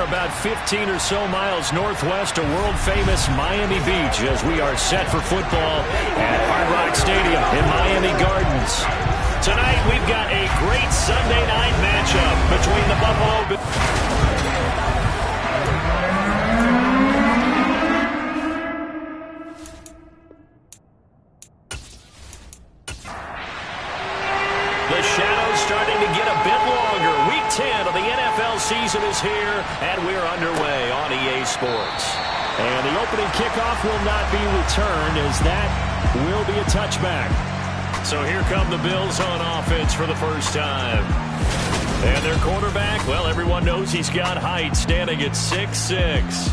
We're about 15 or so miles northwest of world-famous Miami Beach as we are set for football at Hard Rock Stadium in Miami Gardens. Tonight, we've got a great Sunday night matchup between the Buffalo Bills. The shadow's starting to get a bit longer. Week 10 of the NFL season is here, and we're underway on EA Sports. And the opening kickoff will not be returned, as that will be a touchback. So here come the Bills on offense for the first time. And their quarterback, well, everyone knows he's got height, standing at 6'6".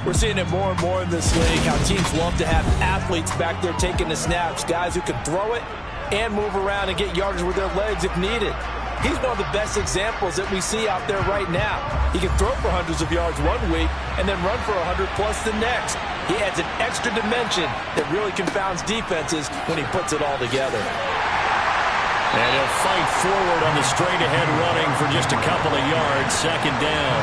We're seeing it more and more in this league, how teams love to have athletes back there taking the snaps, guys who can throw it and move around and get yardage with their legs if needed. He's one of the best examples that we see out there right now. He can throw for hundreds of yards one week and then run for 100+ the next. He adds an extra dimension that really confounds defenses when he puts it all together. And he'll fight forward on the straight-ahead running for just a couple of yards. Second down.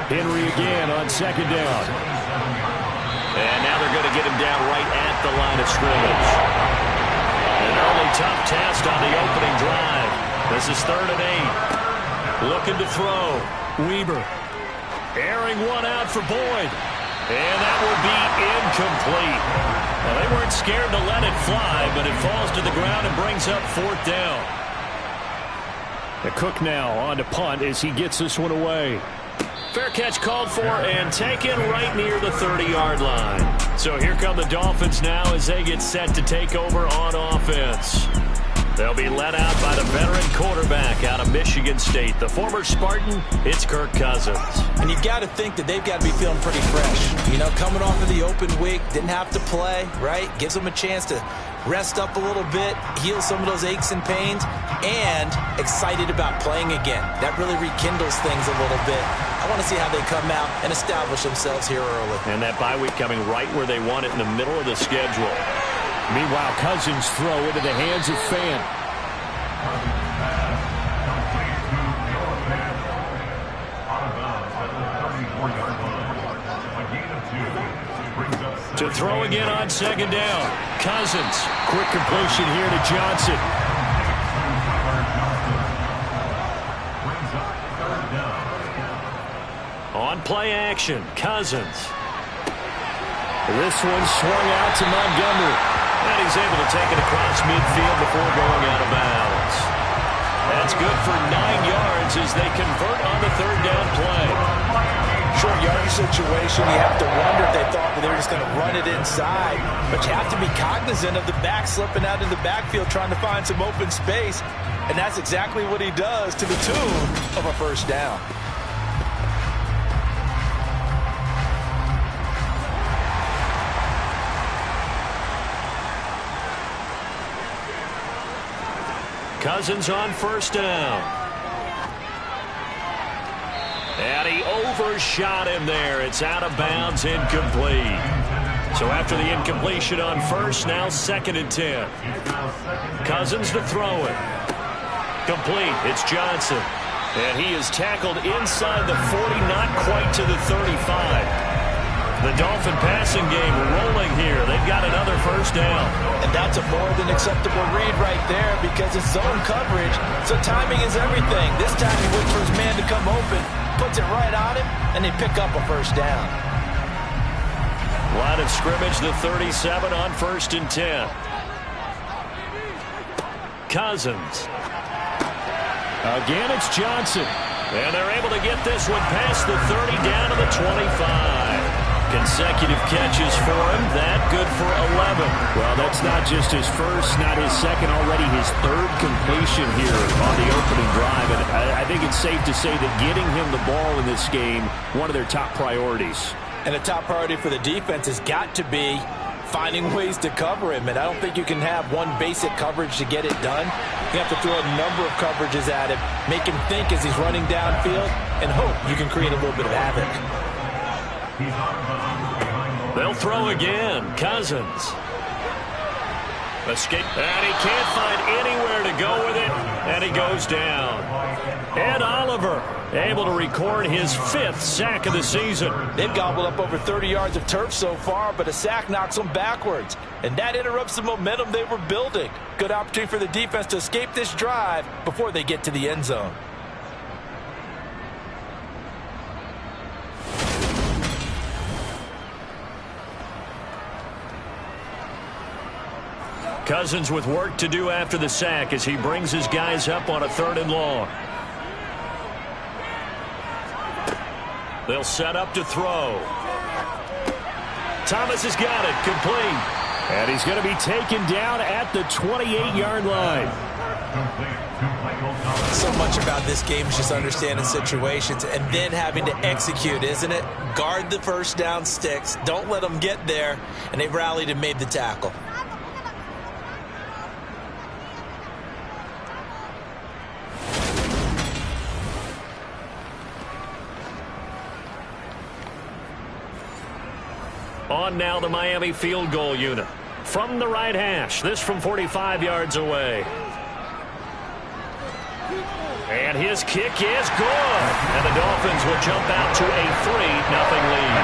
Henry again on second down. And now they're going to get him down right at the line of scrimmage. An early tough test on the opening drive. This is 3rd and 8. Looking to throw. Weber. Airing one out for Boyd. And that will be incomplete. Well, they weren't scared to let it fly, but it falls to the ground and brings up 4th down. The Cook now on to punt as he gets this one away. Fair catch called for and taken right near the 30-yard line. So here come the Dolphins now as they get set to take over on offense. They'll be led out by the veteran quarterback out of Michigan State. The former Spartan, it's Kirk Cousins. And you've got to think that they've got to be feeling pretty fresh. You know, coming off of the open week, didn't have to play, right? Gives them a chance to rest up a little bit, heal some of those aches and pains, and excited about playing again. That really rekindles things a little bit. I want to see how they come out and establish themselves here early. And that bye week coming right where they want it, in the middle of the schedule. Meanwhile, Cousins throw into the hands of Fan. To throw again on second down. Cousins. Quick completion here to Johnson. On play action, Cousins. This one swung out to Montgomery. And he's able to take it across midfield before going out of bounds. That's good for 9 yards as they convert on the 3rd down play. Short yardage situation, you have to wonder if they thought that they were just going to run it inside. But you have to be cognizant of the back slipping out in the backfield trying to find some open space. And that's exactly what he does, to the tune of a 1st down. Cousins on 1st down. And he overshot him there. It's out of bounds, incomplete. So after the incompletion on 1st, now 2nd and 10. Cousins to throw it. Complete. It's Johnson. And he is tackled inside the 40, not quite to the 35. The Dolphin passing game rolling here. They've got another 1st down. And that's a more than acceptable read right there because it's zone coverage, so timing is everything. This time he waits for his man to come open, puts it right on him, and they pick up a 1st down. Line of scrimmage, the 37 on 1st and 10. Cousins. Again, it's Johnson. And they're able to get this one past the 30 down to the 25. Consecutive catches for him. That good for 11. Well, that's not just his first, not his second, already his 3rd completion here on the opening drive. And I think it's safe to say that getting him the ball in this game, one of their top priorities. And the top priority for the defense has got to be finding ways to cover him. And I don't think you can have one basic coverage to get it done. You have to throw a number of coverages at him, make him think as he's running downfield, and hope you can create a little bit of havoc. They'll throw again. Cousins. Escape. And he can't find anywhere to go with it. And he goes down. And Oliver able to record his 5th sack of the season. They've gobbled up over 30 yards of turf so far, but a sack knocks them backwards. And that interrupts the momentum they were building. Good opportunity for the defense to escape this drive before they get to the end zone. Cousins with work to do after the sack as he brings his guys up on a 3rd and long. They'll set up to throw. Thomas has got it, complete. And he's going to be taken down at the 28-yard line. So much about this game is just understanding situations and then having to execute, isn't it? Guard the first down sticks. Don't let them get there. And they rallied and made the tackle. On now the Miami field goal unit. From the right hash. This from 45 yards away. And his kick is good. And the Dolphins will jump out to a 3-0 lead.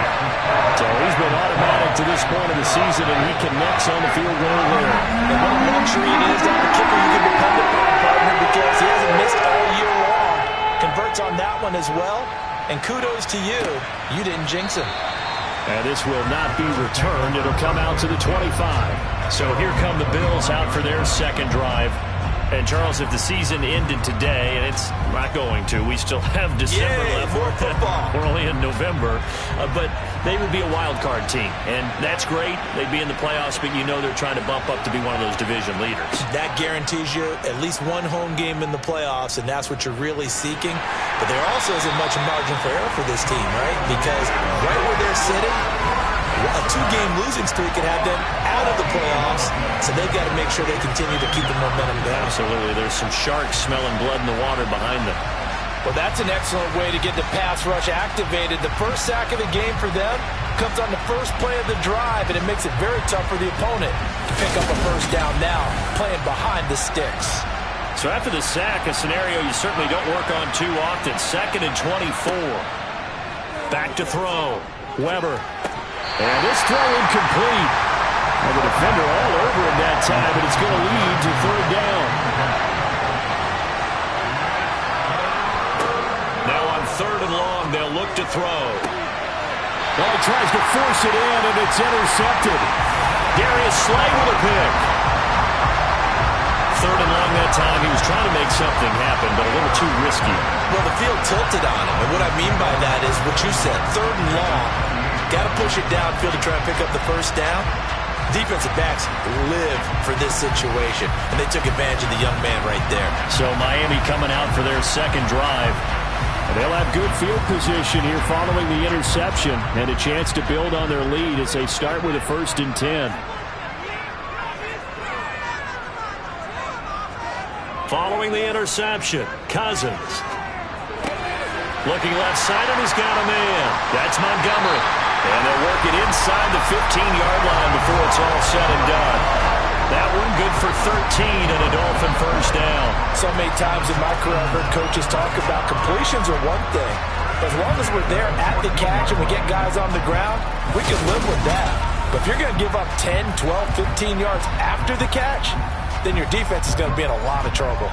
So he's been automatic to this point of the season, and he connects on the field goal there. And what a luxury it is to have a kicker you can depend upon, partner, because he hasn't missed all year long. Converts on that one as well. And kudos to you. You didn't jinx him. And this will not be returned. It'll come out to the 25. So here come the Bills out for their second drive. And, Charles, if the season ended today, and it's not going to, we still have December left. More football. We're only in November. But they would be a wild card team. And that's great. They'd be in the playoffs, but you know they're trying to bump up to be one of those division leaders. That guarantees you at least one home game in the playoffs, and that's what you're really seeking. But there also isn't much margin for error for this team, right? Because right where they're sitting, a 2-game losing streak could have them out of the playoffs, so they've got to make sure they continue to keep the momentum going. Absolutely. There's some sharks smelling blood in the water behind them. Well, that's an excellent way to get the pass rush activated. The first sack of the game for them comes on the first play of the drive, and it makes it very tough for the opponent to pick up a first down now, playing behind the sticks. So after the sack, a scenario you certainly don't work on too often. 2nd and 24. Back to throw. Weber. And this throw incomplete. And the defender all over him that time, but it's going to lead to 3rd down. Now on 3rd and long, they'll look to throw. Well, he tries to force it in, and it's intercepted. Darius Slay with a pick. 3rd and long that time. He was trying to make something happen, but a little too risky. Well, the field tilted on him, and what I mean by that is what you said, 3rd and long. Got to push it downfield to try and pick up the first down. Defensive backs live for this situation, and they took advantage of the young man right there. So Miami coming out for their second drive. And they'll have good field position here following the interception and a chance to build on their lead as they start with a 1st and 10. Following the interception, Cousins. Looking left side, and he's got a man. That's Montgomery. And they'll work it inside the 15-yard line before it's all said and done. That one good for 13 and a Dolphin first down. So many times in my career I've heard coaches talk about completions are one thing. As long as we're there at the catch and we get guys on the ground, we can live with that. But if you're going to give up 10, 12, 15 yards after the catch, then your defense is going to be in a lot of trouble.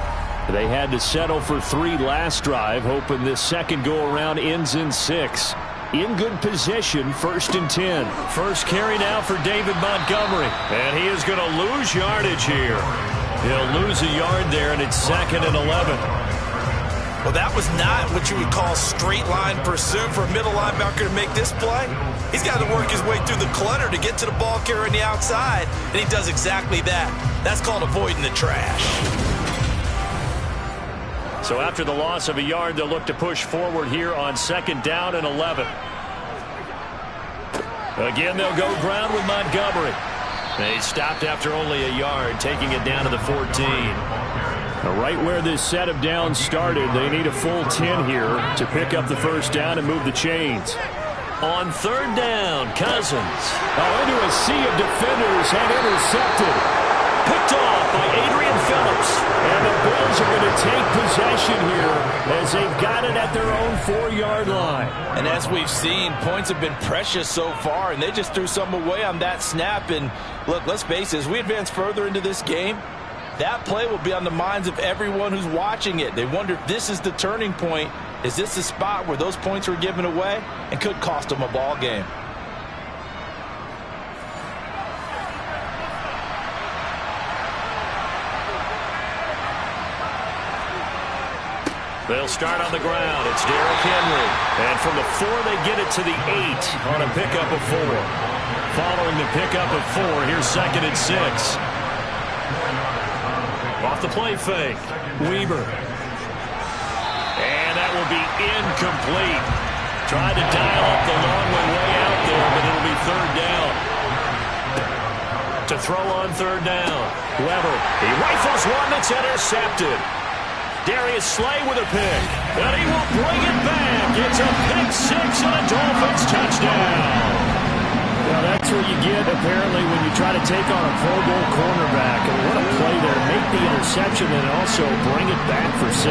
They had to settle for 3 last drive, hoping this second go-around ends in 6. In good position, 1st and 10. First carry now for David Montgomery. And he is going to lose yardage here. He'll lose a yard there, and it's 2nd and 11. Well, that was not what you would call straight line pursuit for a middle linebacker to make this play. He's got to work his way through the clutter to get to the ball carrier on the outside, and he does exactly that. That's called avoiding the trash. So after the loss of a yard, they'll look to push forward here on 2nd down and 11. Again, they'll go ground with Montgomery. They stopped after only a yard, taking it down to the 14. Right where this set of downs started, they need a full 10 here to pick up the first down and move the chains. On 3rd down, Cousins. Into a sea of defenders and intercepted. Picked off by Adrian Phillips. And the Bills Dolphins are going to take possession here as they've got it at their own 4-yard line. And as we've seen, points have been precious so far, and they just threw some away on that snap. And look, let's face it, as we advance further into this game, that play will be on the minds of everyone who's watching it. They wonder if this is the turning point. Is this the spot where those points were given away and could cost them a ball game? They'll start on the ground. It's Derrick Henry. And from the 4, they get it to the 8 on a pickup of 4. Following the pickup of 4, here's 2nd and 6. Off the play fake. Weaver. And that will be incomplete. Tried to dial up the long way out there, but it'll be 3rd down. To throw on 3rd down. Weber. He rifles one that's intercepted. Darius Slay with a pick, and he will bring it back. It's a pick 6 and a Dolphins touchdown. Well, that's what you get, apparently, when you try to take on a Pro Bowl cornerback. And what a play there. Make the interception and also bring it back for 6.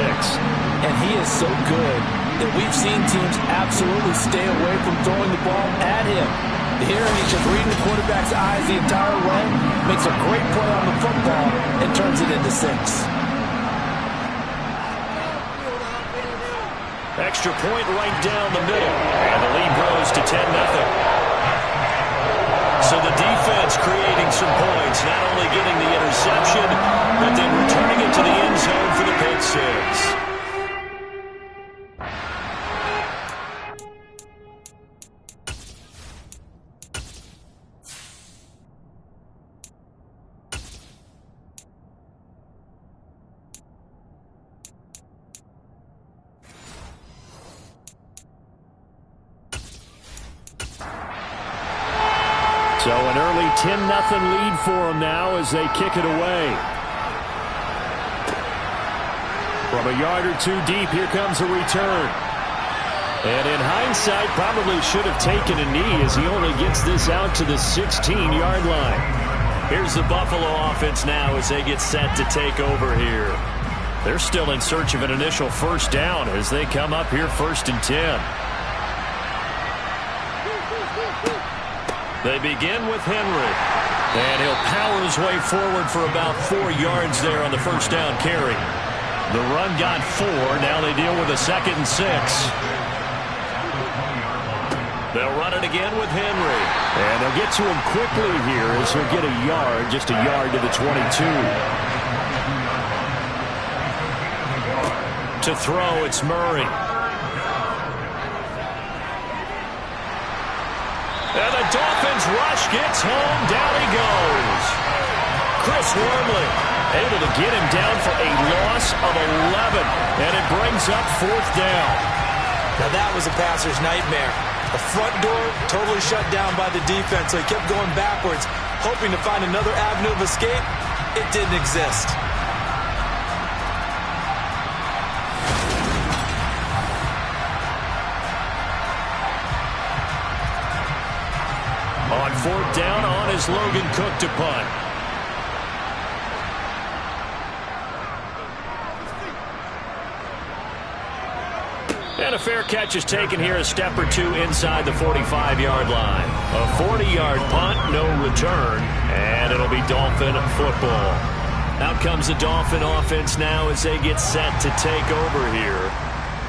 And he is so good that we've seen teams absolutely stay away from throwing the ball at him. Here, he's just reading the quarterback's eyes the entire way, makes a great play on the football, and turns it into 6. Extra point right down the middle. And the lead grows to 10-0. So the defense creating some points, not only getting the interception, but then returning it to the end zone for the pick 6. So an early 10-0 lead for them now as they kick it away. From a yard or 2 deep, here comes a return. And in hindsight, probably should have taken a knee as he only gets this out to the 16-yard line. Here's the Buffalo offense now as they get set to take over here. They're still in search of an initial 1st down as they come up here 1st and 10. They begin with Henry. And he'll power his way forward for about 4 yards there on the 1st down carry. The run got 4. Now they deal with a 2nd and 6. They'll run it again with Henry. And they'll get to him quickly here as he'll get a yard, just a yard to the 22. To throw, it's Murray. And the Dolphins rush gets home. Down he goes. Chris Wormley able to get him down for a loss of 11. And it brings up 4th down. Now that was a passer's nightmare. The front door totally shut down by the defense, so he kept going backwards, hoping to find another avenue of escape. It didn't exist. On 4th down, on is Logan Cook to punt. And a fair catch is taken here, a step or 2 inside the 45-yard line. A 40-yard punt, no return, and it'll be Dolphin football. Out comes the Dolphin offense now as they get set to take over here.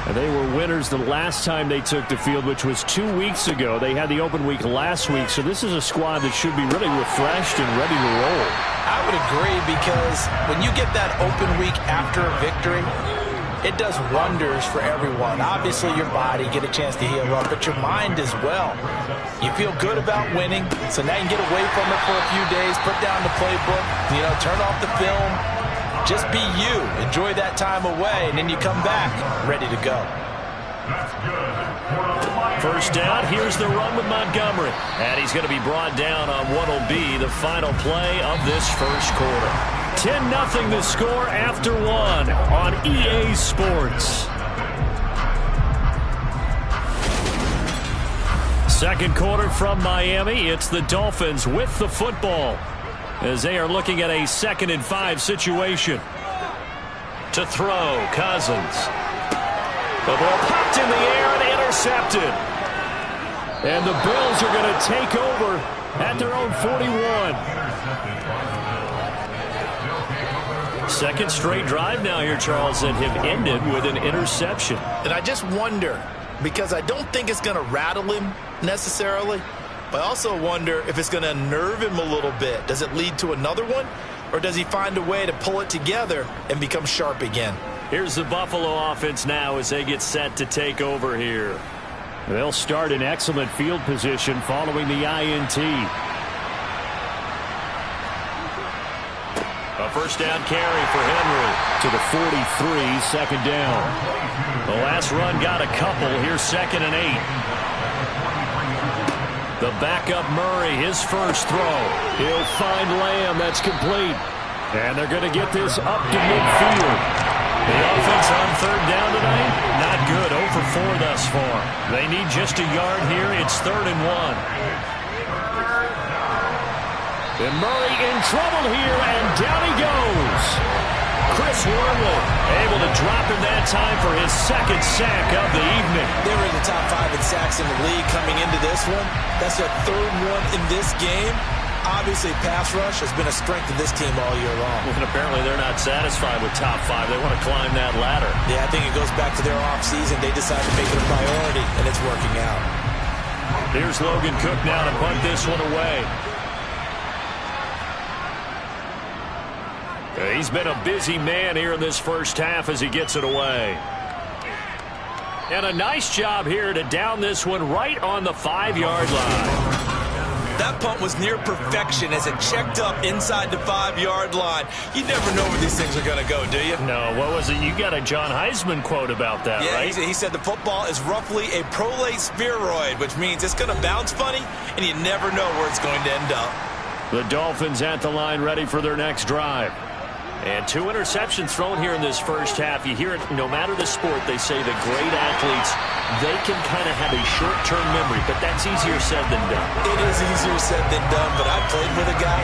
And they were winners the last time they took the field, which was 2 weeks ago. They had the open week last week, so this is a squad that should be really refreshed and ready to roll. I would agree, because when you get that open week after a victory, it does wonders for everyone. Obviously, your body, get a chance to heal up, but your mind as well. You feel good about winning, so now you can get away from it for a few days, put down the playbook, turn off the film. Just be you. Enjoy that time away, and then you come back ready to go. 1st down. Here's the run with Montgomery. And he's going to be brought down on what will be the final play of this 1st quarter. 10-0 the score after 1 on EA Sports. 2nd quarter from Miami. It's the Dolphins with the football as they are looking at a 2nd and 5 situation. To throw, Cousins. The ball popped in the air and intercepted. And the Bills are going to take over at their own 41. Second straight drive now here, Charles, that have ended with an interception. And I just wonder, because I don't think it's going to rattle him necessarily, but I also wonder if it's going to unnerve him a little bit. Does it lead to another one, or does he find a way to pull it together and become sharp again? Here's the Buffalo offense now as they get set to take over here. They'll start in excellent field position following the INT. A first down carry for Henry. To the 43, second down. The last run got a couple. Here's 2nd and 8. The backup Murray, his first throw. He'll find Lamb. That's complete. And they're going to get this up to midfield. The offense on third down tonight, not good. 0 for 4 thus far. They need just a yard here. It's 3rd and 1. And Murray in trouble here, and down he goes. Chris Wormley able to drop in that time for his 2nd sack of the evening. They were in the top 5 in sacks in the league coming into this one. That's their 3rd one in this game. Obviously, pass rush has been a strength of this team all year long. And apparently they're not satisfied with top 5. They want to climb that ladder. Yeah, I think it goes back to their offseason. They decided to make it a priority, and it's working out. Here's Logan Cook now to punt this one away. He's been a busy man here in this first half as he gets it away. And a nice job here to down this one right on the 5-yard line. That punt was near perfection as it checked up inside the 5-yard line. You never know where these things are going to go, do you? No, what was it? You got a John Heisman quote about that, right? Yeah, he said the football is roughly a prolate spheroid, which means it's going to bounce funny, and you never know where it's going to end up. The Dolphins at the line ready for their next drive. And 2 interceptions thrown here in this first half. You hear it, no matter the sport, they say the great athletes, they can kind of have a short-term memory, but that's easier said than done. It is easier said than done, but I played with a guy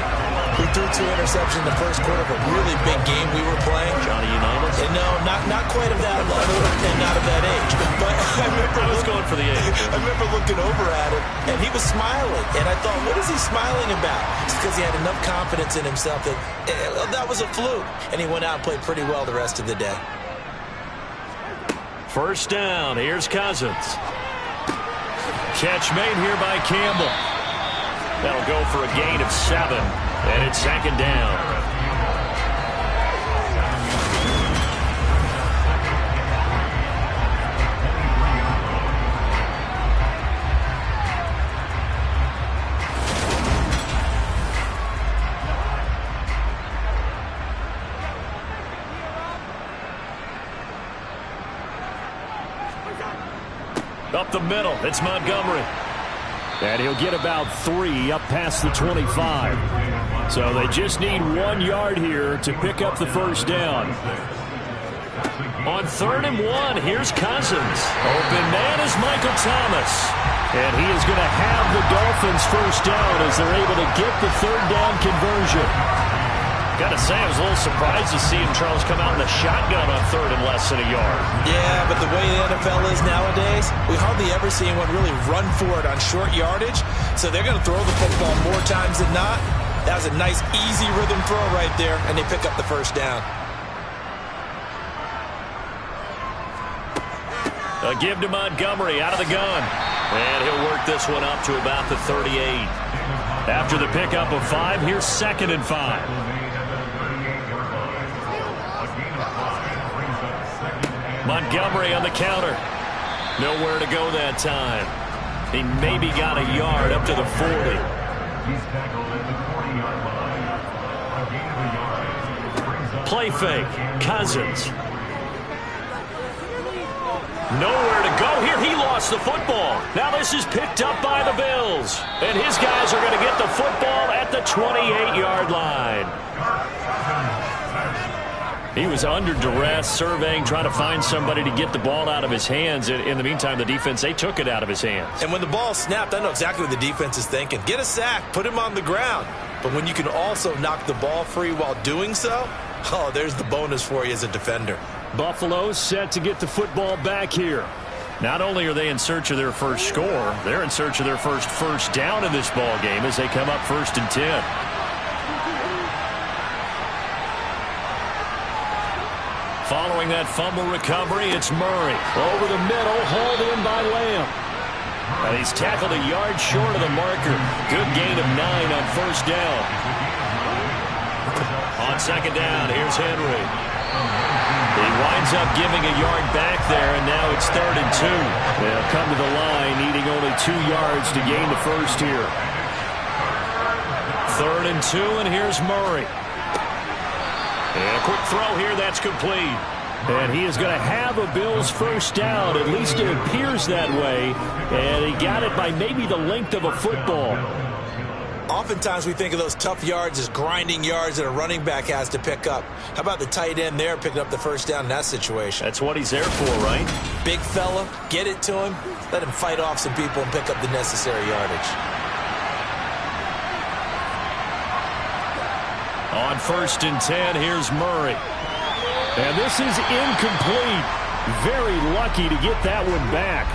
who threw 2 interceptions in the first quarter of a really big game we were playing. Johnny Unitas? And no, not quite of that level and not of that age. But I was going for the age. I remember looking over at him, and he was smiling. And I thought, what is he smiling about? It's because he had enough confidence in himself that that was a fluke. And he went out and played pretty well the rest of the day. First down. Here's Cousins. Catch made here by Campbell. That'll go for a gain of 7. And it's 2nd down. Up the middle, it's Montgomery. And he'll get about 3 up past the 25. So they just need 1 yard here to pick up the first down. On 3rd and 1, here's Cousins. Open man is Michael Thomas. And he is going to have the Dolphins first down as they're able to get the 3rd down conversion. Got to say, I was a little surprised to see him, Charles, come out in a shotgun on 3rd and less than a yard. Yeah, but the way the NFL is nowadays, we hardly ever see anyone really run for it on short yardage. So they're going to throw the football more times than not. That was a nice, easy rhythm throw right there, and they pick up the first down. A give to Montgomery out of the gun. And he'll work this one up to about the 38. After the pickup of 5, here's 2nd and 5. Montgomery on the counter. Nowhere to go that time. He maybe got a yard up to the 40. Play fake. Cousins. Nowhere to go here. He lost the football. Now this is picked up by the Bills. And his guys are going to get the football at the 28-yard line. He was under duress, surveying, trying to find somebody to get the ball out of his hands. In the meantime, the defense, they took it out of his hands. And when the ball snapped, I know exactly what the defense is thinking. Get a sack, put him on the ground. But when you can also knock the ball free while doing so, Oh, there's the bonus for you as a defender. Buffalo set to get the football back here. Not only are they in search of their first score, they're in search of their first down in this ball game as they come up 1st and 10. Following that fumble recovery, it's Murray. Over the middle, hauled in by Lamb. And he's tackled a yard short of the marker. Good gain of 9 on 1st down. On 2nd down, here's Henry. He winds up giving a yard back there, and now it's 3rd and 2. They'll come to the line, needing only 2 yards to gain the first here. 3rd and 2, and here's Murray. And a quick throw here, that's complete. And he is going to have a Bills first down. At least it appears that way. And he got it by maybe the length of a football. Oftentimes we think of those tough yards as grinding yards that a running back has to pick up. How about the tight end there picking up the first down in that situation? That's what he's there for, right? Big fella, get it to him, let him fight off some people and pick up the necessary yardage. On 1st and 10, here's Murray. And this is incomplete. Very lucky to get that one back.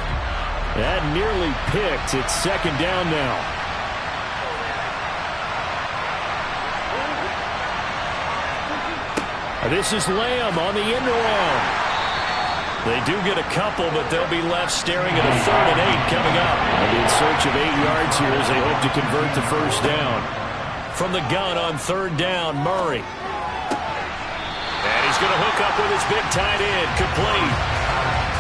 That nearly picked. It's 2nd down now. This is Lamb on the end around. They do get a couple, but they'll be left staring at a 3rd and 8 coming up. In search of 8 yards here as they hope to convert the first down. From the gun on 3rd down, Murray. And he's going to hook up with his big tight end, complete.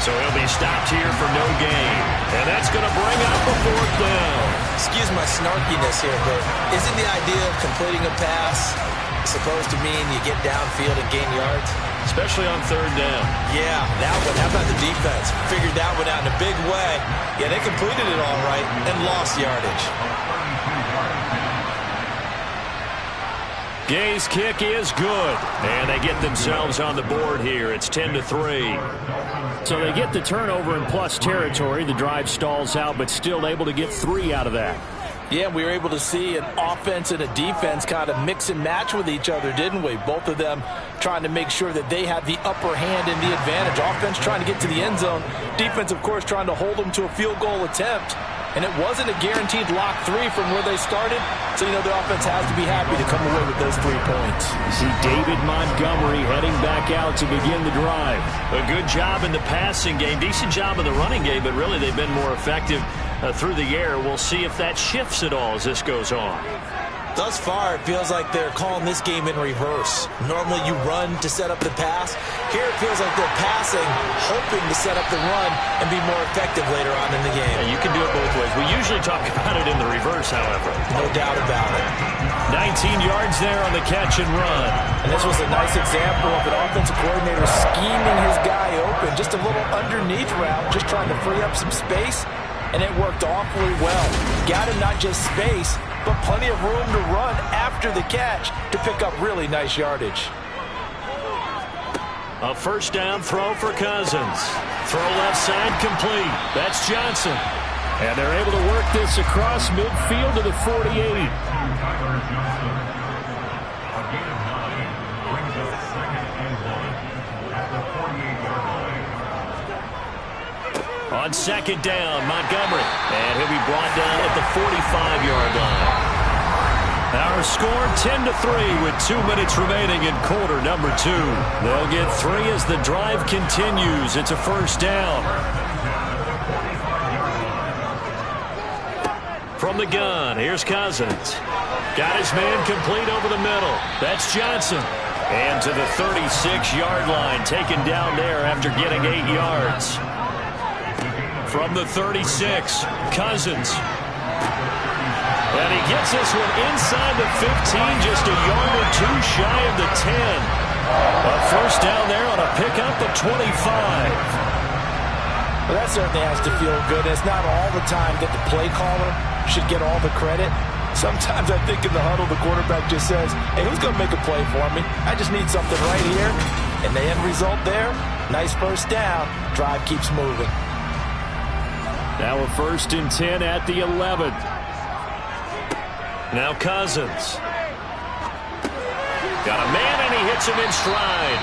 So he'll be stopped here for no gain. And that's going to bring up a 4th down. Excuse my snarkiness here, but isn't the idea of completing a pass supposed to mean you get downfield and gain yards? Especially on 3rd down. Yeah, that one. How about the defense? Figured that one out in a big way. Yeah, they completed it all right and lost yardage. Gay's kick is good. And they get themselves on the board here. It's 10-3. So they get the turnover in plus territory. The drive stalls out, but still able to get 3 out of that. Yeah, we were able to see an offense and a defense kind of mix and match with each other, didn't we? Both of them trying to make sure that they had the upper hand and the advantage. Offense trying to get to the end zone. Defense, of course, trying to hold them to a field goal attempt. And it wasn't a guaranteed lock 3 from where they started. So, you know, the offense has to be happy to come away with those 3 points. You see David Montgomery heading back out to begin the drive. A good job in the passing game. Decent job in the running game, but really they've been more effective through the air. We'll see if that shifts at all as this goes on. Thus far, it feels like they're calling this game in reverse. Normally you run to set up the pass. Here it feels like they're passing, hoping to set up the run and be more effective later on in the game. Yeah, you can do it both ways. We usually talk about it in the reverse, however. No doubt about it. 19 yards there on the catch and run. And this was a nice example of an offensive coordinator scheming his guy open. Just a little underneath route, just trying to free up some space. And it worked awfully well. Got him not just space, but plenty of room to run after the catch to pick up really nice yardage. A 1st down throw for Cousins. Throw left side complete. That's Johnson. And they're able to work this across midfield to the 48. On 2nd down, Montgomery. And he'll be brought down at the 45-yard line. Our score 10-3 with 2 minutes remaining in quarter number 2. They'll get 3 as the drive continues. It's a 1st down. From the gun, here's Cousins. Got his man complete over the middle. That's Johnson. And to the 36-yard line, taken down there after getting 8 yards. From the 36, Cousins. And he gets this one inside the 15, just a yard or 2 shy of the 10. A 1st down there on a pickup of 25. Well, that certainly has to feel good. It's not all the time that the play caller should get all the credit. Sometimes I think in the huddle, the quarterback just says, hey, who's going to make a play for me? I just need something right here. And the end result there, nice 1st down. Drive keeps moving. Now a 1st and 10 at the 11th. Now Cousins. Got a man, and he hits gets him in stride.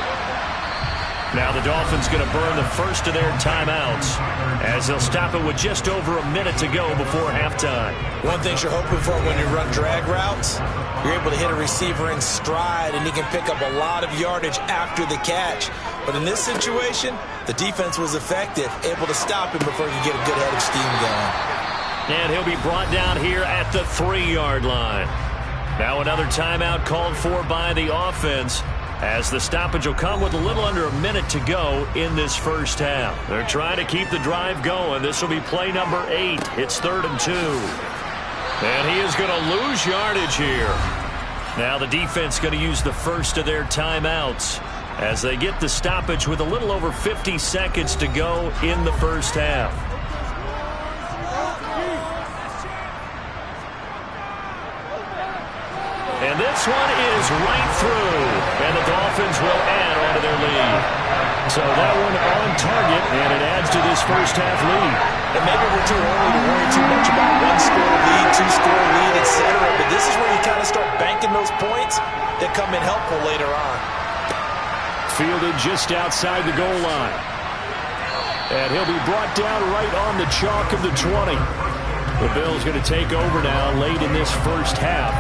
Now the Dolphins going to burn the first of their timeouts as they'll stop it with just over a minute to go before halftime. One thing you're hoping for when you run drag routes, you're able to hit a receiver in stride and he can pick up a lot of yardage after the catch. But in this situation, the defense was effective, able to stop him before he could get a good head of steam going. And he'll be brought down here at the 3-yard line. Now another timeout called for by the offense, as the stoppage will come with a little under a minute to go in this first half. They're trying to keep the drive going. This will be play number 8. It's 3rd and 2. And he is going to lose yardage here. Now the defense going to use the first of their timeouts as they get the stoppage with a little over 50 seconds to go in the first half. And this one is right through, and the Dolphins will add on to their lead. So that one on target, and it adds to this first half lead. And maybe we're too early to worry too much about 1-score lead, 2-score lead, etc. But this is where you kind of start banking those points that come in helpful later on. Fielded just outside the goal line. And he'll be brought down right on the chalk of the 20. The Bills going to take over now late in this first half.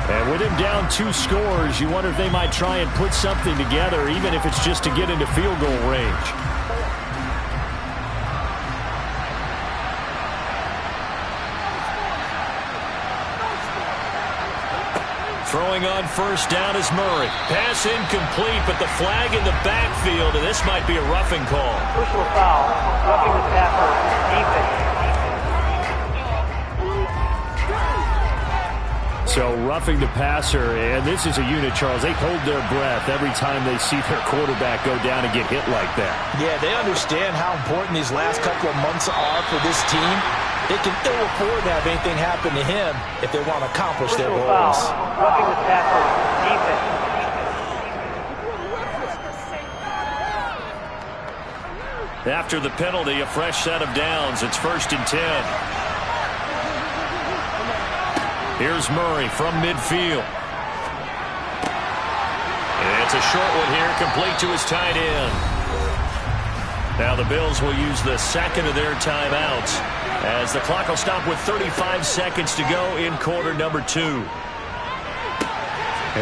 And with him down 2 scores, you wonder if they might try and put something together, even if it's just to get into field goal range. Throwing on first down is Murray. Pass incomplete, but the flag in the backfield, and this might be a roughing call. Personal foul, roughing the passer, defense. So roughing the passer, and this is a unit, Charles. They hold their breath every time they see their quarterback go down and get hit like that. Yeah, they understand how important these last couple of months are for this team. They can ill afford to have anything happen to him if they want to accomplish their goals. Roughing the passer, defense. After the penalty, a fresh set of downs. It's 1st and 10. Here's Murray from midfield. And it's a short one here, complete to his tight end. Now the Bills will use the second of their timeouts as the clock will stop with 35 seconds to go in quarter number 2. And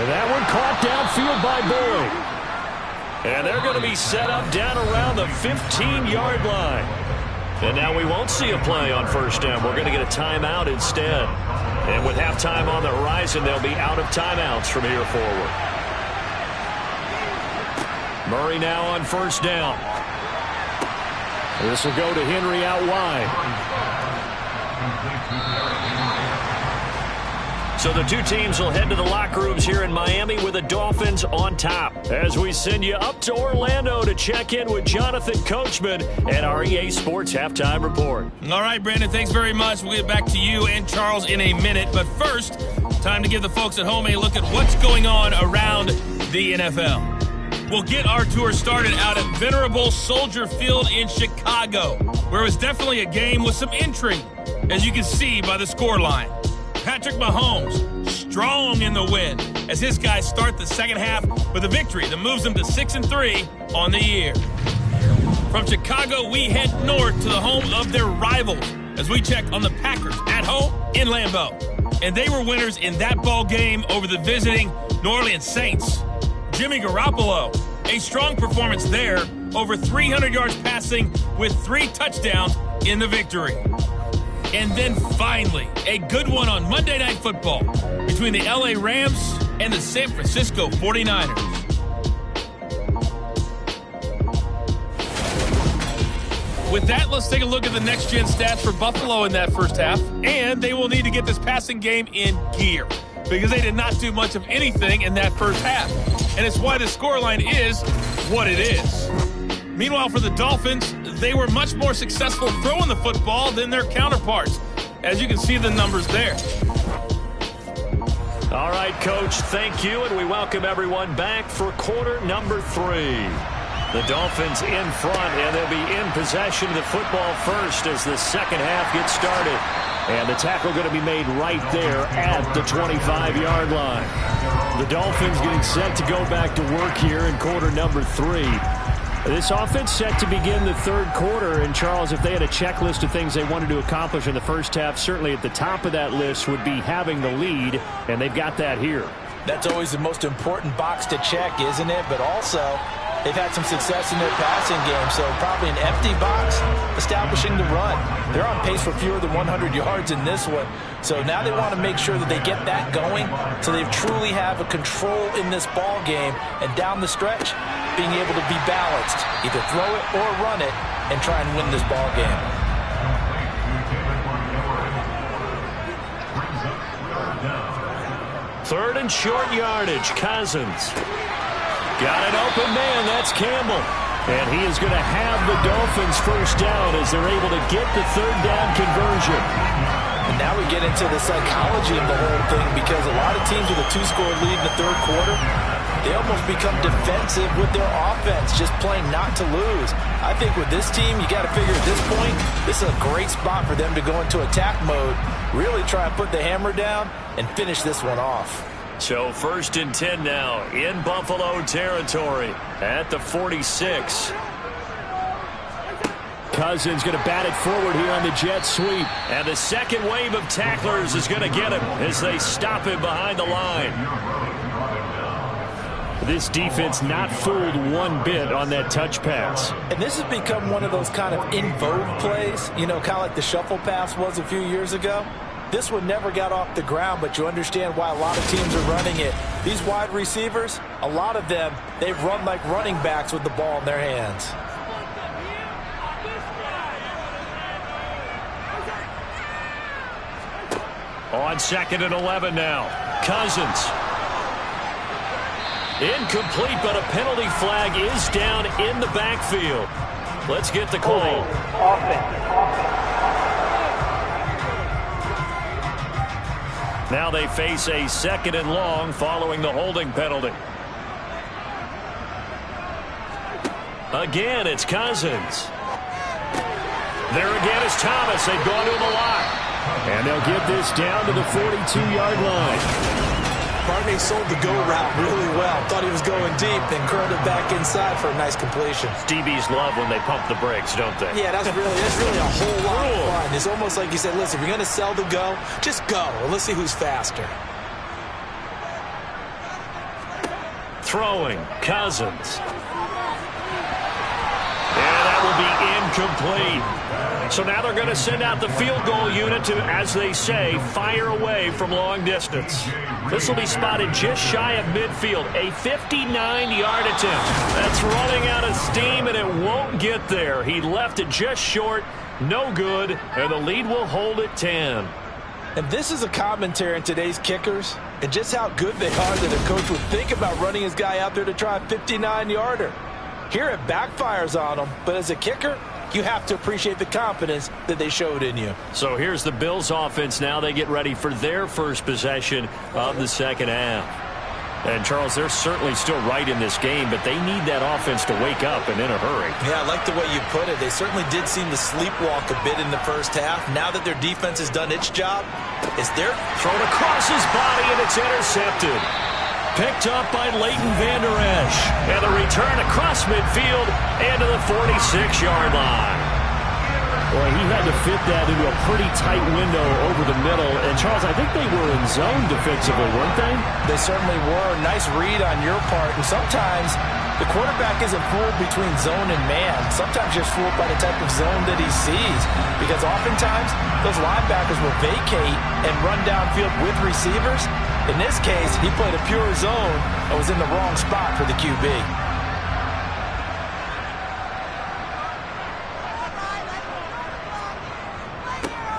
that one caught downfield by Boyd. And they're going to be set up down around the 15-yard line. And now we won't see a play on first down. We're going to get a timeout instead. And with halftime on the horizon, they'll be out of timeouts from here forward. Murray now on first down. This will go to Henry out wide. So the two teams will head to the locker rooms here in Miami with the Dolphins on top. As we send you up to Orlando to check in with Jonathan Coachman and our EA Sports Halftime Report. All right, Brandon, thanks very much. We'll get back to you and Charles in a minute. But first, time to give the folks at home a look at what's going on around the NFL. We'll get our tour started out at venerable Soldier Field in Chicago, where it was definitely a game with some intrigue, as you can see by the scoreline. Patrick Mahomes, strong in the win, as his guys start the second half with a victory that moves them to 6-3 on the year. From Chicago, we head north to the home of their rivals as we check on the Packers at home in Lambeau. And they were winners in that ball game over the visiting New Orleans Saints. Jimmy Garoppolo, a strong performance there, over 300 yards passing with 3 touchdowns in the victory. And then finally, a good one on Monday Night Football between the LA Rams and the San Francisco 49ers. With that, let's take a look at the next-gen stats for Buffalo in that first half. And they will need to get this passing game in gear because they did not do much of anything in that first half. And it's why the scoreline is what it is. Meanwhile, for the Dolphins, they were much more successful throwing the football than their counterparts, as you can see the numbers there. All right, Coach, thank you, and we welcome everyone back for quarter number 3. The Dolphins in front, and they'll be in possession of the football first as the second half gets started. And the tackle going to be made right there at the 25-yard line. The Dolphins getting set to go back to work here in quarter number 3. This offense set to begin the third quarter. And, Charles, if they had a checklist of things they wanted to accomplish in the first half, certainly at the top of that list would be having the lead, and they've got that here. That's always the most important box to check, isn't it? But also, they've had some success in their passing game, so probably an empty box establishing the run. They're on pace for fewer than 100 yards in this one. So now they want to make sure that they get that going so they truly have a control in this ball game. And down the stretch, being able to be balanced, either throw it or run it, and try and win this ball game. Third and short yardage, Cousins. Got an open man, that's Campbell. And he is going to have the Dolphins first down as they're able to get the third down conversion. And now we get into the psychology of the whole thing, because a lot of teams with a 2-score lead in the third quarter, they almost become defensive with their offense, just playing not to lose. I think with this team, you got to figure at this point, this is a great spot for them to go into attack mode, really try and put the hammer down and finish this one off. So 1st and 10 now in Buffalo territory at the 46. Cousins going to bat it forward here on the jet sweep. And the second wave of tacklers is going to get him as they stop him behind the line. This defense not fooled one bit on that touch pass. And this has become one of those kind of in vogue plays, you know, kind of like the shuffle pass was a few years ago. This one never got off the ground, but you understand why a lot of teams are running it. These wide receivers, a lot of them, they've run like running backs with the ball in their hands. On 2nd and 11 now. Cousins. Incomplete, but a penalty flag is down in the backfield. Let's get the call. Now they face a 2nd and long following the holding penalty. Again, it's Cousins. There again is Thomas. They've gone to him a lot. And they'll get this down to the 42-yard line. Barney sold the go route really well. Thought he was going deep, then curled it back inside for a nice completion. DBs love when they pump the brakes, don't they? Yeah, that's really a whole lot of fun. It's almost like you said, listen, if you're going to sell the go, just go. Well, let's see who's faster. Throwing, Cousins. And that will be incomplete. So now they're going to send out the field goal unit to, as they say, fire away from long distance. This will be spotted just shy of midfield. A 59-yard attempt. That's running out of steam, and it won't get there. He left it just short. No good, and the lead will hold at 10. And this is a commentary on today's kickers and just how good they are that a coach would think about running his guy out there to try a 59-yarder. Here it backfires on him, but as a kicker, you have to appreciate the confidence that they showed in you. So here's the Bills offense now. They get ready for their first possession of the second half. And, Charles, they're certainly still right in this game, but they need that offense to wake up and in a hurry. Yeah, I like the way you put it. They certainly did seem to sleepwalk a bit in the first half. Now that their defense has done its job, it's their thrown across his body, and it's intercepted. Picked up by Leighton Vander Esch. And the return across midfield and to the 46-yard line. Boy, he had to fit that into a pretty tight window over the middle. And, Charles, I think they were in zone defensively, weren't they? They certainly were. Nice read on your part. And sometimes the quarterback isn't fooled between zone and man. Sometimes just fooled by the type of zone that he sees. Because oftentimes those linebackers will vacate and run downfield with receivers. In this case, he played a pure zone and was in the wrong spot for the QB.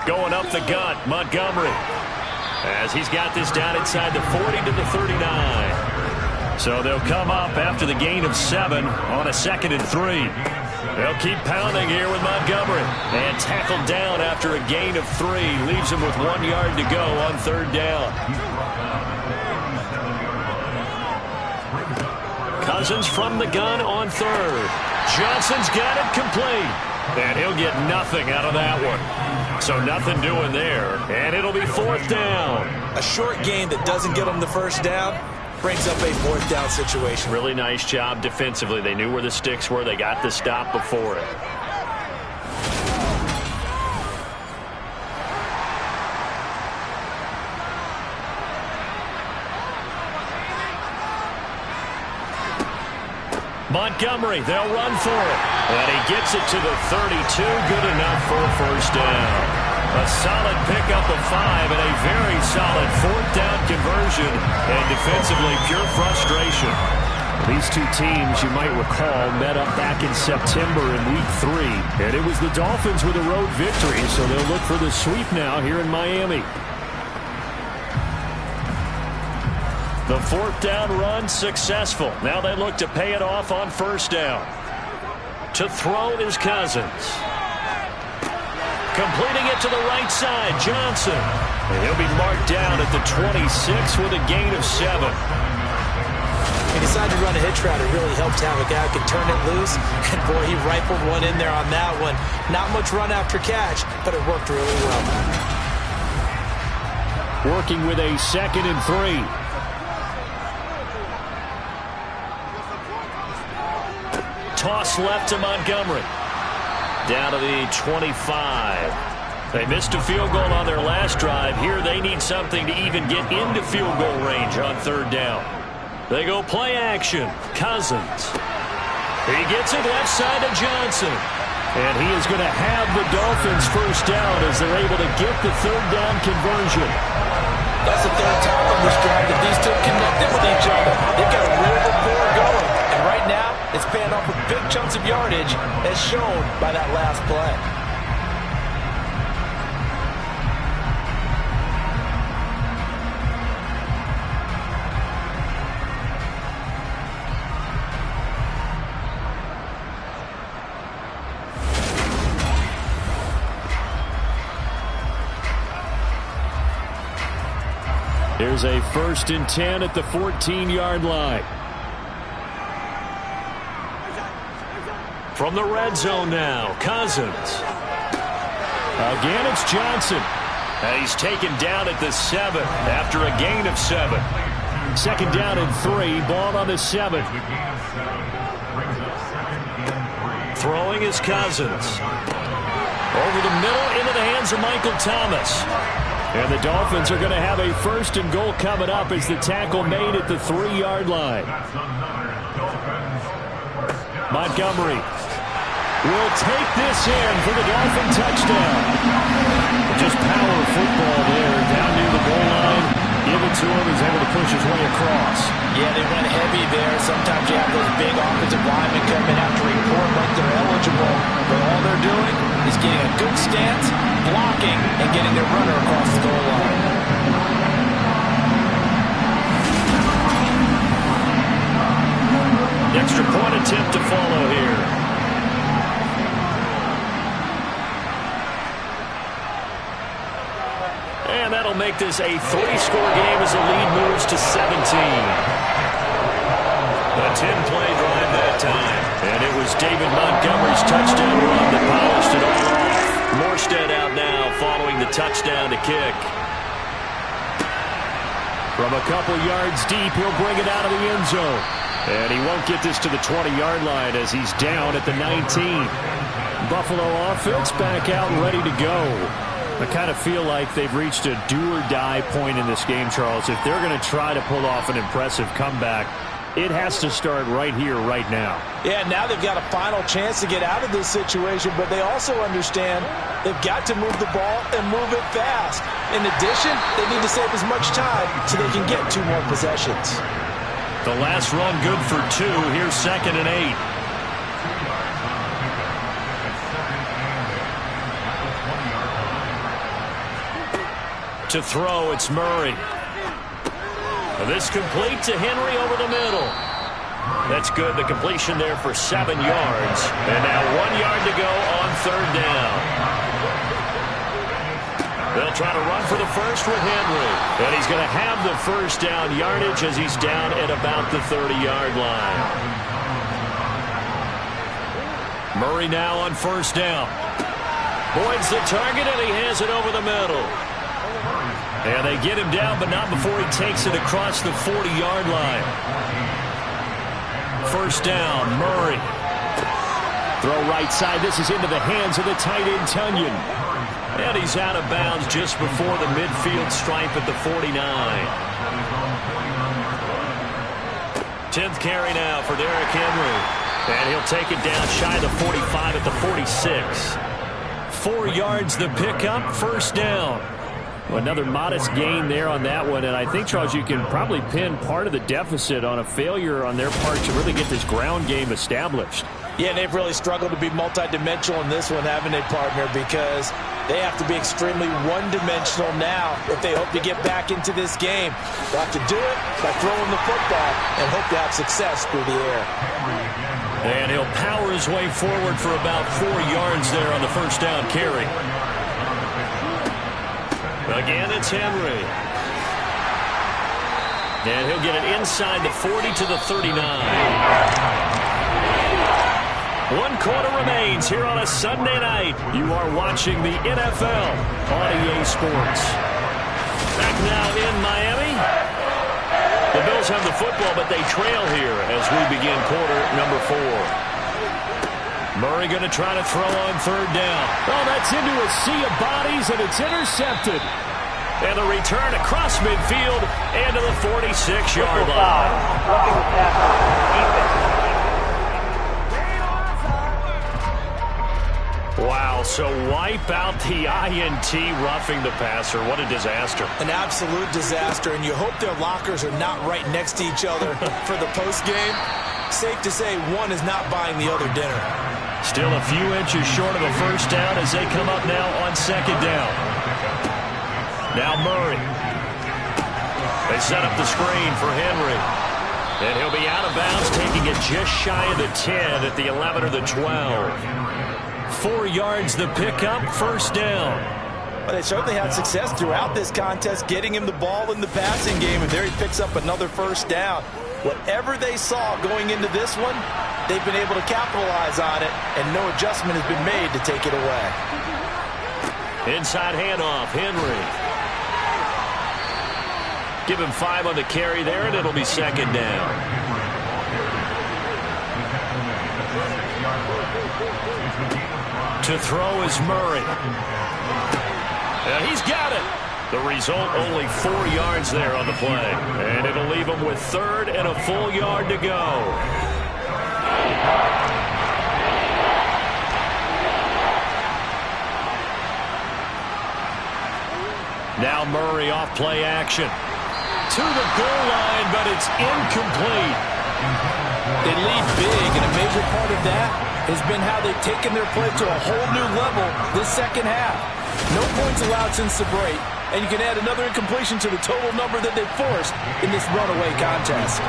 Going up the gut, Montgomery. As he's got this down inside the 40 to the 39. So they'll come up after the gain of 7 on a 2nd and 3. They'll keep pounding here with Montgomery. And tackled down after a gain of 3. Leaves him with 1 yard to go on 3rd down. Cousins from the gun on 3rd. Johnson's got it complete. And he'll get nothing out of that one. So nothing doing there, and it'll be fourth down. A short gain that doesn't get them the first down brings up a fourth down situation. Really nice job defensively. They knew where the sticks were. They got the stop before it. Montgomery, they'll run for it. And he gets it to the 32. Good enough for a first down. A solid pickup of 5 and a very solid fourth down conversion. And defensively, pure frustration. These two teams, you might recall, met up back in September in Week 3. And it was the Dolphins with a road victory, so they'll look for the sweep now here in Miami. The fourth down run successful. Now they look to pay it off on first down. To throw is Cousins. Completing it to the right side, Johnson. And he'll be marked down at the 26 with a gain of 7. He decided to run a hitch route. It really helped to have a guy who could turn it loose. And boy, he rifled one in there on that one. Not much run after catch, but it worked really well. Working with a 2nd and 3. Toss left to Montgomery. Down to the 25. They missed a field goal on their last drive. Here they need something to even get into field goal range on third down. They go play action. Cousins. He gets it left side to Johnson. And he is going to have the Dolphins first down as they're able to get the third down conversion. That's the third time on this drive that these two connected with each other. They've got a real rapport going. And right now, it's paying off with big chunks of yardage as shown by that last play. Here's a 1st and 10 at the 14-yard line. From the red zone now, Cousins. Again, it's Johnson. And he's taken down at the 7 after a gain of 7. 2nd down and 3, ball on the 7. Throwing is Cousins. Over the middle into the hands of Michael Thomas. And the Dolphins are going to have a 1st and goal coming up as the tackle made at the 3-yard line. Montgomery will take this in for the Dolphin touchdown. Just power football there down near the goal line. Give it to him. He's able to push his way across. Yeah, they went heavy there. Sometimes you have those big offensive linemen come in after report like they're eligible. But all they're doing is getting a good stance, blocking, and getting their runner across the goal line. Extra point attempt to follow here. And that'll make this a 3-score game as the lead moves to 17. A 10-play drive that time. And it was David Montgomery's touchdown run that polished it all off. Morstead out now following the touchdown to kick. From a couple yards deep, he'll bring it out of the end zone. And he won't get this to the 20-yard line as he's down at the 19. Buffalo offense back out and ready to go. I kind of feel like they've reached a do-or-die point in this game, Charles. If they're going to try to pull off an impressive comeback, it has to start right here, right now. Yeah, now they've got a final chance to get out of this situation, but they also understand they've got to move the ball and move it fast. In addition, they need to save as much time so they can get 2 more possessions. The last run good for 2. Here's 2nd and 8. To throw, it's Murray. This complete to Henry over the middle. That's good. The completion there for 7 yards. And now 1 yard to go on third down. They'll try to run for the first with Henry. And he's going to have the first down yardage as he's down at about the 30-yard line. Murray now on first down. Boyd's the target, and he has it over the middle. And they get him down, but not before he takes it across the 40-yard line. First down, Murray. Throw right side. This is into the hands of the tight end, Tunyon. And he's out of bounds just before the midfield stripe at the 49. 10th carry now for Derrick Henry. And he'll take it down shy of the 45 at the 46. 4 yards the pickup, first down. Well, another modest gain there on that one, and I think, Charles, you can probably pin part of the deficit on a failure on their part to really get this ground game established. Yeah, they've really struggled to be multidimensional in this one, haven't they, partner? Because they have to be extremely one-dimensional now if they hope to get back into this game. They'll have to do it by throwing the football and hope to have success through the air. And he'll power his way forward for about 4 yards there on the first down carry. Again, it's Henry. And he'll get it inside the 40 to the 39. 1 quarter remains here on a Sunday night. You are watching the NFL on EA Sports. Back now in Miami. The Bills have the football, but they trail here as we begin quarter number 4. Murray going to try to throw on third down. Oh, that's into a sea of bodies, and it's intercepted. And the return across midfield and to the 46-yard line. Roughing the passer, defense. Wow, so wipe out the INT roughing the passer. What a disaster. An absolute disaster, and you hope their lockers are not right next to each other for the postgame. Safe to say one is not buying the other dinner. Still a few inches short of a first down as they come up now on second down. Now Murray. They set up the screen for Henry. And he'll be out of bounds, taking it just shy of the 10 at the 11 or the 12. 4 yards the pickup, first down. Well, they certainly had success throughout this contest, getting him the ball in the passing game, and there he picks up another first down. Whatever they saw going into this one, they've been able to capitalize on it, and no adjustment has been made to take it away. Inside handoff, Henry. Give him 5 on the carry there, and it'll be second down. To throw is Murray. And he's got it. The result, only 4 yards there on the play. And it'll leave him with third and a full yard to go. Now Murray off play action. To the goal line, but it's incomplete. They lead big, and a major part of that has been how they've taken their play to a whole new level this second half. No points allowed since the break, and you can add another incompletion to the total number that they've forced in this runaway contest.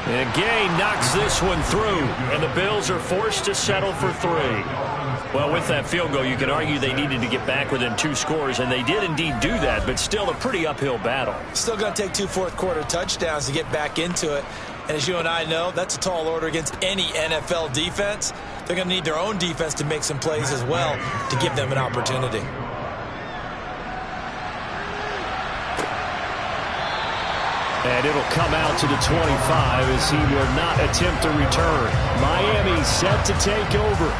And Gay knocks this one through, and the Bills are forced to settle for 3. Well, with that field goal, you can argue they needed to get back within 2 scores, and they did indeed do that, but still a pretty uphill battle. Still going to take 2 fourth-quarter touchdowns to get back into it. And as you and I know, that's a tall order against any NFL defense. They're going to need their own defense to make some plays as well to give them an opportunity. And it'll come out to the 25 as he will not attempt to return. Miami set to take over.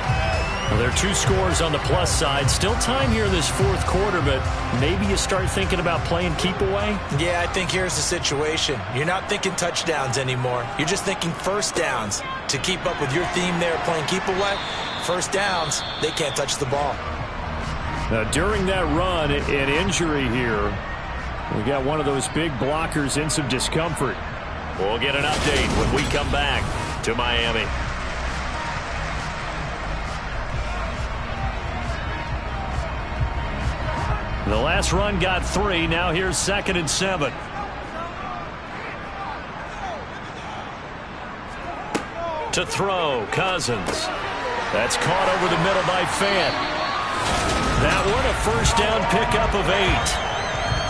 Well, there are 2 scores on the plus side. Still time here in this fourth quarter, but maybe you start thinking about playing keep away? Yeah, I think here's the situation. You're not thinking touchdowns anymore. You're just thinking first downs. To keep up with your theme there, playing keep away, first downs, they can't touch the ball. Now, during that run, an injury here. We got one of those big blockers in some discomfort. We'll get an update when we come back to Miami. The last run got 3. Now here's 2nd and 7. To throw, Cousins. That's caught over the middle by Fant. That one a first down pickup of 8.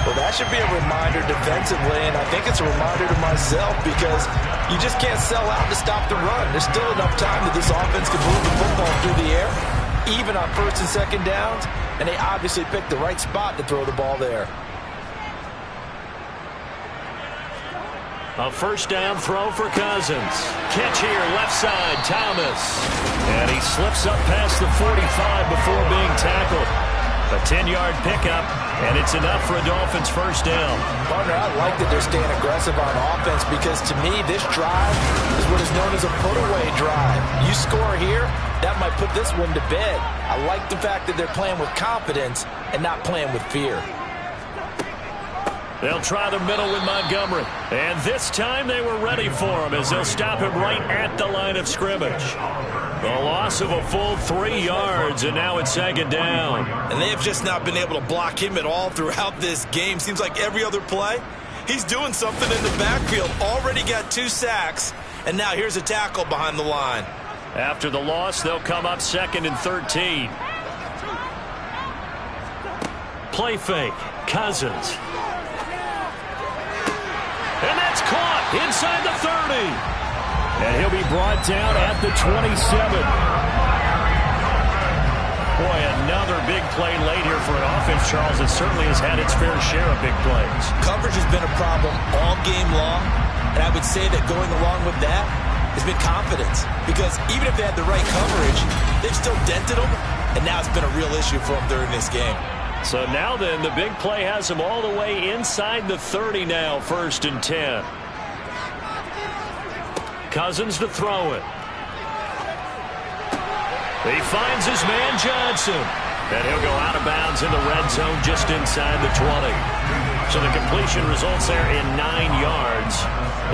Well, that should be a reminder defensively, and I think it's a reminder to myself because you just can't sell out to stop the run. There's still enough time that this offense can move the football through the air, even on first and second downs, and they obviously picked the right spot to throw the ball there. A first down throw for Cousins. Catch here, left side, Thomas. And he slips up past the 45 before being tackled. A 10-yard pickup, and it's enough for a Dolphins first down. Partner, I like that they're staying aggressive on offense because to me, this drive is what is known as a put-away drive. You score here, that might put this one to bed. I like the fact that they're playing with confidence and not playing with fear. They'll try the middle with Montgomery. And this time they were ready for him as they'll stop him right at the line of scrimmage. The loss of a full 3 yards, and now it's second down. And they have just not been able to block him at all throughout this game. Seems like every other play, he's doing something in the backfield. Already got 2 sacks, and now here's a tackle behind the line. After the loss, they'll come up 2nd and 13. Play fake. Cousins. And that's caught inside the 30. And he'll be brought down at the 27. Boy, another big play late here for an offense, Charles, that certainly has had its fair share of big plays. Coverage has been a problem all game long, and I would say that going along with that has been confidence. Because even if they had the right coverage, they've still dented them, and now it's been a real issue for them during this game. So now then, the big play has him all the way inside the 30 now, 1st and 10. Cousins to throw it. He finds his man Johnson. And he'll go out of bounds in the red zone just inside the 20. So the completion results there in 9 yards.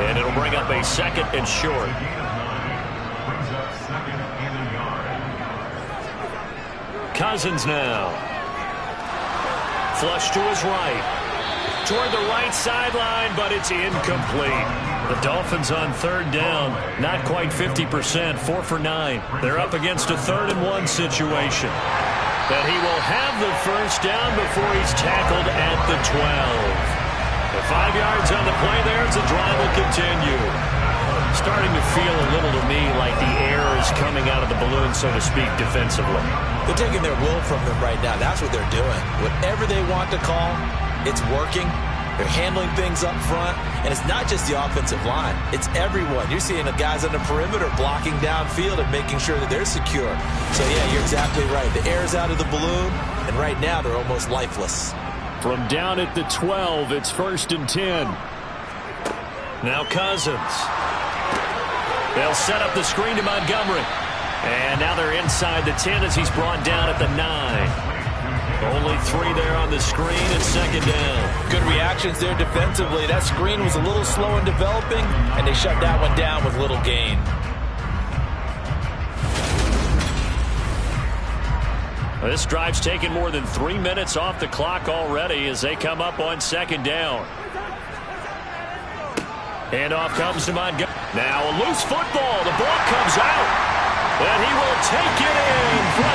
And it'll bring up a 2nd and short. Cousins now. Flush to his right. Toward the right sideline, but it's incomplete. The Dolphins on 3rd down. Not quite 50%, 4 for 9. They're up against a 3rd and 1 situation. But he will have the first down before he's tackled at the 12. The 5 yards on the play there as the drive will continue. Starting to feel a little to me like the air is coming out of the balloon, so to speak, defensively. They're taking their will from them right now. That's what they're doing. Whatever they want to call, it's working. They're handling things up front. And it's not just the offensive line. It's everyone. You're seeing the guys on the perimeter blocking downfield and making sure that they're secure. So, yeah, you're exactly right. The air's out of the balloon, and right now they're almost lifeless. From down at the 12, it's 1st and 10. Now Cousins. They'll set up the screen to Montgomery. And now they're inside the 10 as he's brought down at the 9. Only 3 there on the screen and 2nd down. Good reactions there defensively. That screen was a little slow in developing, and they shut that one down with little gain. This drive's taken more than 3 minutes off the clock already as they come up on 2nd down. Handoff comes to Montgomery. Now a loose football. The ball comes out. And he will take it in.